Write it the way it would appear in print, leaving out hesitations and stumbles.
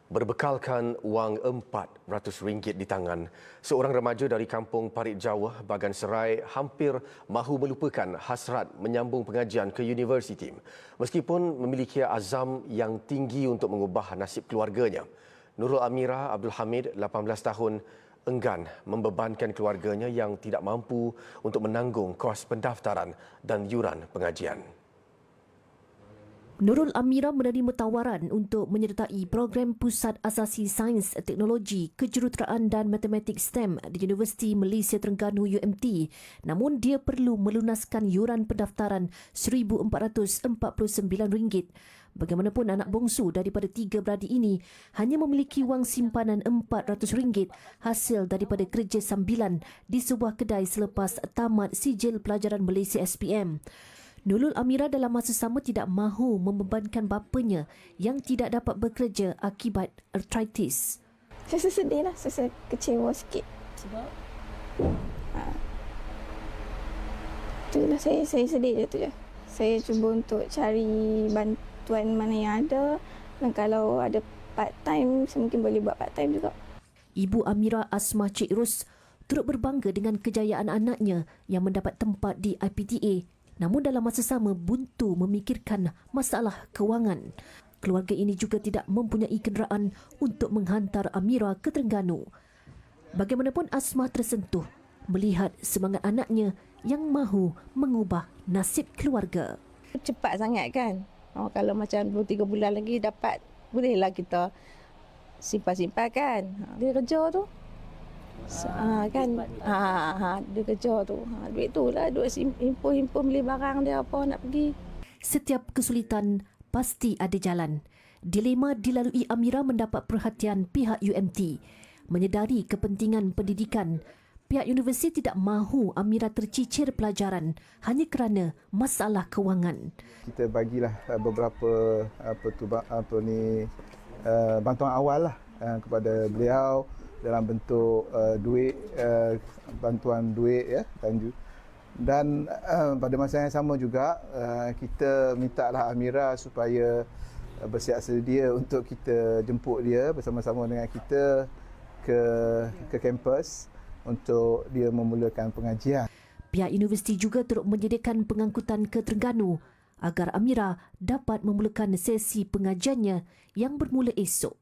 Berbekalkan wang RM400 di tangan, seorang remaja dari kampung Parit Jawa, Bagan Serai hampir mahu melupakan hasrat menyambung pengajian ke universiti. Meskipun memiliki azam yang tinggi untuk mengubah nasib keluarganya. Nurul Amira Abdul Hamid, 18 tahun, enggan membebankan keluarganya yang tidak mampu untuk menanggung kos pendaftaran dan yuran pengajian. Nurul Amira menerima tawaran untuk menyertai program Pusat Asasi Sains, Teknologi, Kejuruteraan dan Matematik STEM di Universiti Malaysia Terengganu UMT. Namun dia perlu melunaskan yuran pendaftaran RM1,449. Bagaimanapun anak bongsu daripada tiga beradik ini hanya memiliki wang simpanan RM400 hasil daripada kerja sambilan di sebuah kedai selepas tamat sijil pelajaran Malaysia SPM. Nurul Amira dalam masa sama tidak mahu membebankan bapanya yang tidak dapat bekerja akibat arthritis. Saya sedih lah, saya kecewa sikit. Sebab? Itulah saya sedih je tu je. Saya cuba untuk cari bantuan mana yang ada, dan kalau ada part time, saya mungkin boleh buat part time juga. Ibu Amira Asmah Cik Ros turut berbangga dengan kejayaan anaknya yang mendapat tempat di IPTA. Namun dalam masa sama buntu memikirkan masalah kewangan. Keluarga ini juga tidak mempunyai kenderaan untuk menghantar Amira ke Terengganu. Bagaimanapun Asmah tersentuh melihat semangat anaknya yang mahu mengubah nasib keluarga. Cepat sangat kan. Kalau macam 2-3 bulan lagi dapat, bolehlah kita simpan-simpan kan. Dia kerja tu. Kan dia kerja tu, duit tu lah, duit himpun beli barang dia apa nak pergi. Setiap kesulitan pasti ada jalan. Dilema dilalui Amira mendapat perhatian pihak UMT. Menyedari kepentingan pendidikan, pihak universiti tidak mahu Amira tercicir pelajaran hanya kerana masalah kewangan. Kita bagilah beberapa bantuan awal lah kepada beliau dalam bentuk duit, bantuan duit ya, dan pada masa yang sama juga kita mintalah Amira supaya bersiap sedia untuk kita jemput dia bersama-sama dengan kita ke kampus untuk dia memulakan pengajian. Pihak universiti juga turut menyediakan pengangkutan ke Terengganu agar Amira dapat memulakan sesi pengajiannya yang bermula esok.